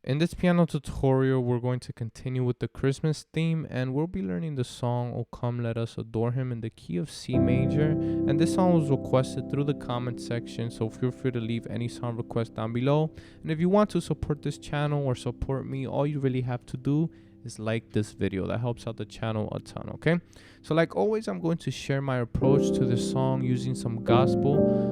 In this piano tutorial, we're going to continue with the Christmas theme, and we'll be learning the song, "O Come Let Us Adore Him," in the key of C major. And this song was requested through the comment section, so feel free to leave any song requests down below. And if you want to support this channel or support me, all you really have to do is like this video. That helps out the channel a ton, okay? So like always, I'm going to share my approach to this song using some gospel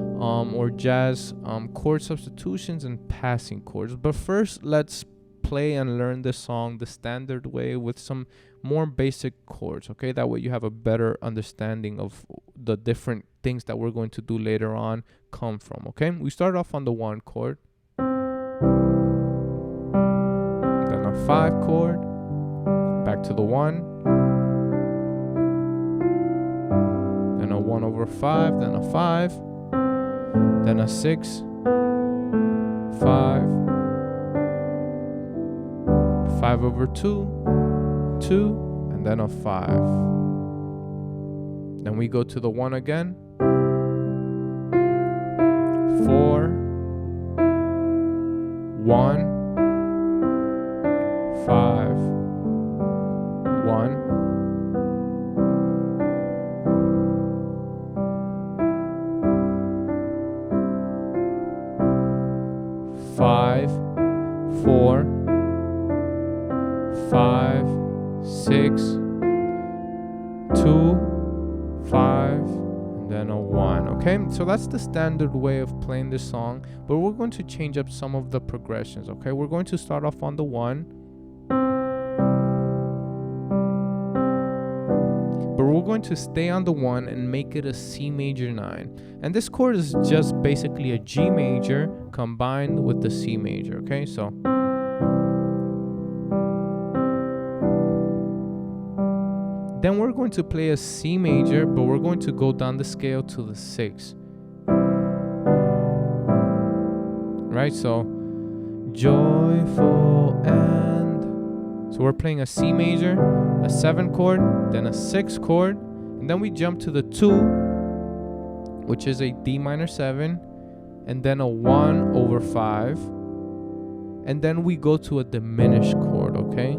or jazz chord substitutions and passing chords. But first, let's play and learn this song the standard way with some more basic chords, okay? That way you have a better understanding of the different things that we're going to do later on come from, okay? We start off on the 1 chord, then a 5 chord, back to the 1, then a 1/5, then a 5, then a 6, 5, 5/2, 2, and then a 5. Then we go to the 1 again, 4, 1, 5, 1, 5, 4, 5, 6, 2, 5, and then a 1. Okay, so that's the standard way of playing this song, but we're going to change up some of the progressions. Okay, we're going to start off on the 1, but we're going to stay on the 1 and make it a C major 9. And this chord is just basically a G major combined with the C major, okay? So then we're going to play a C major, but we're going to go down the scale to the 6. Right? So joyful end. So we're playing a C major, a 7 chord, then a 6 chord, and then we jump to the 2, which is a D minor 7, and then a 1/5, and then we go to a diminished chord, okay?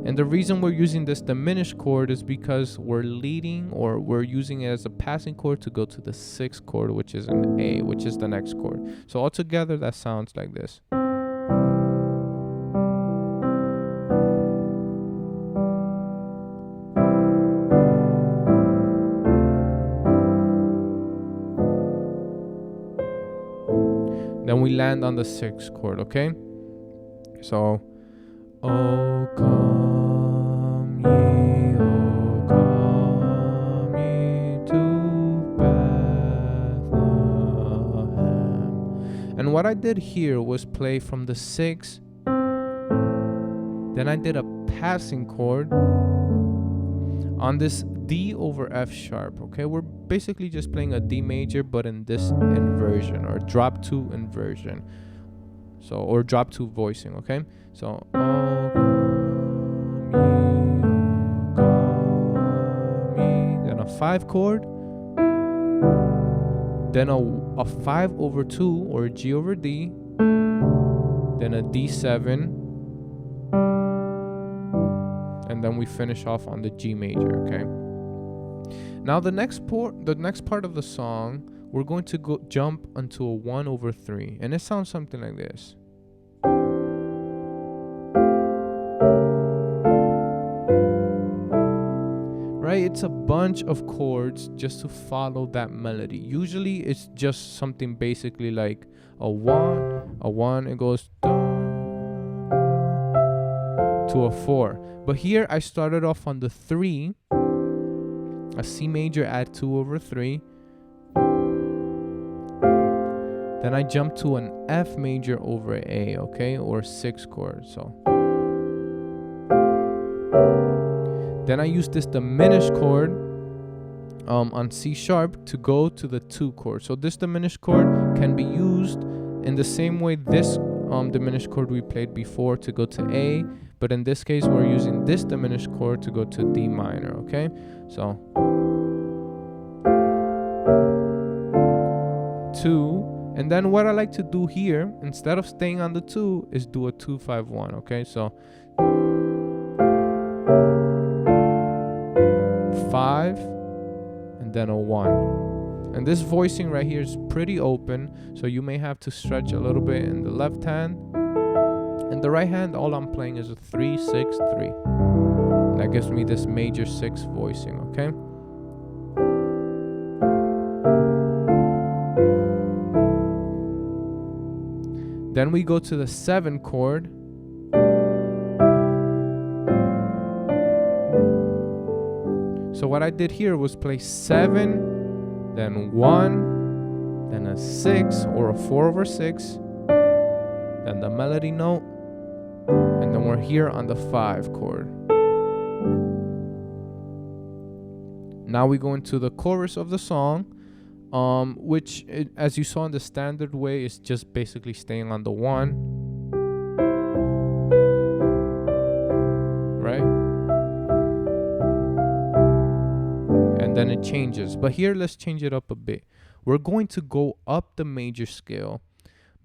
And the reason we're using this diminished chord is because we're leading, or we're using it as a passing chord to go to the 6th chord, which is an A, which is the next chord. So altogether, that sounds like this. Then we land on the 6th chord, okay? So, oh come ye to Bethlehem. And what I did here was play from the 6, then I did a passing chord on this D over F sharp, okay? We're basically just playing a D major, but in this inversion, or drop 2 inversion. So, or drop 2 voicing, okay? So, oh, me, then a 5 chord, then a 5/2, or a G over D, then a D7, and then we finish off on the G major, okay? Now the next part of the song, we're going to jump into a 1/3, and it sounds something like this. Right? It's a bunch of chords just to follow that melody. Usually it's just something basically like a 1, it goes to a 4. But here I started off on the 3, a C major at 2/3. Then I jump to an F major over A, okay, or 6 chord. So then I use this diminished chord on C sharp to go to the 2 chord. So this diminished chord can be used in the same way this diminished chord we played before to go to A, but in this case we're using this diminished chord to go to D minor, okay? So 2, And then what I like to do here, instead of staying on the 2, is do a 2-5-1, okay? So 5 and then a 1. And this voicing right here is pretty open, so you may have to stretch a little bit in the left hand. In the right hand, all I'm playing is a 3-6-3. That gives me this major 6 voicing, okay? Then we go to the 7 chord. So what I did here was play 7, then 1, then a 6 or a 4/6, then the melody note, and then we're here on the 5 chord. Now we go into the chorus of the song, which, as you saw in the standard way, is just basically staying on the 1, right? And then it changes. But here, let's change it up a bit. We're going to go up the major scale,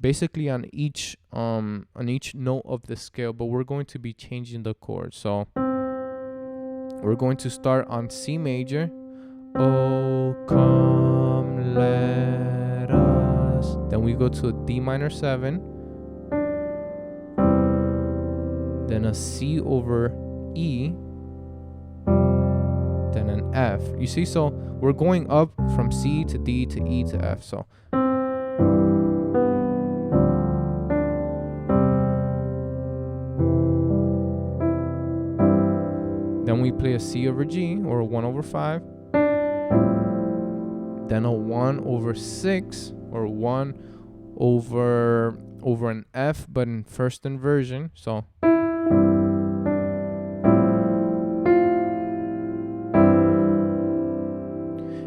basically on each note of the scale, but we're going to be changing the chord. So we're going to start on C major. Oh, come, let us. Then we go to a D minor 7. Then a C over E. Then an F. You see, so we're going up from C to D to E to F. So then we play a C over G, or a 1/5. Then a 1/6, or 1 over an F, but in first inversion. So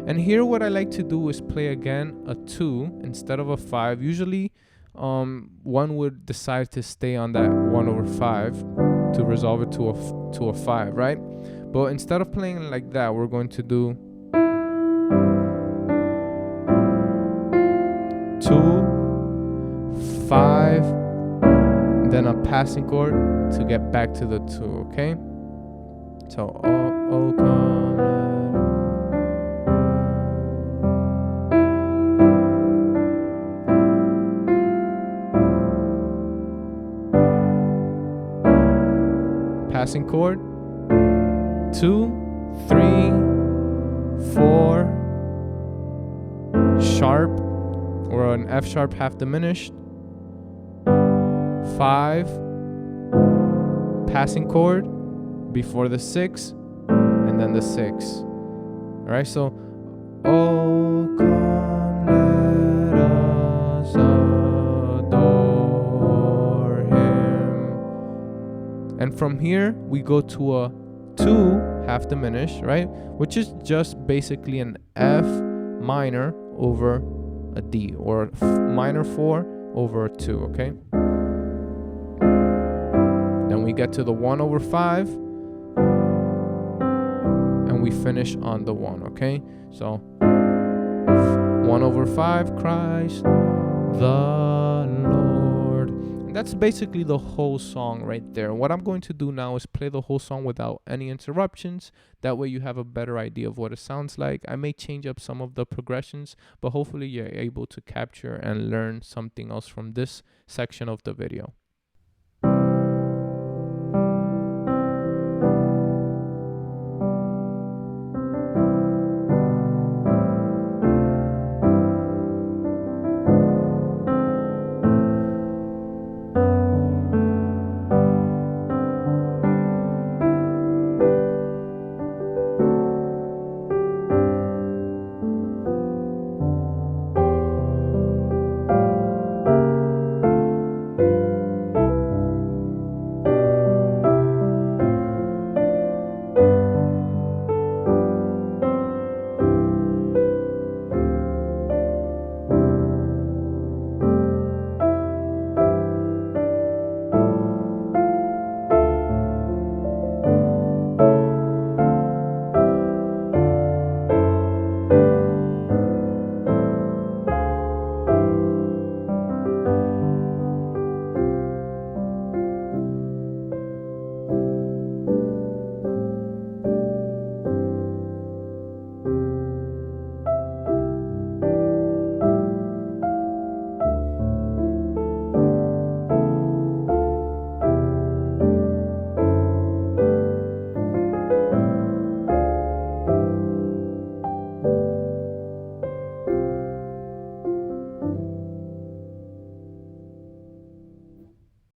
and here what I like to do is play again a 2 instead of a 5. Usually one would decide to stay on that 1/5 to resolve it to a 5, right? But instead of playing it like that, we're going to do 2, 5, then a passing chord to get back to the 2, okay? So oh come. Passing chord, 2, 3, 4, sharp, or an F sharp half diminished, 5, passing chord before the 6, and then the 6. All right, so oh come let us adore him. And from here we go to a 2 half diminished, right, which is just basically an F minor over a D, or a minor 4 over a 2, okay? Then we get to the 1/5, and we finish on the 1, okay? So 1/5, Christ the Lord. And that's basically the whole song right there. What I'm going to do now is play the whole song without any interruptions. That way you have a better idea of what it sounds like. I may change up some of the progressions, but hopefully you're able to capture and learn something else from this section of the video.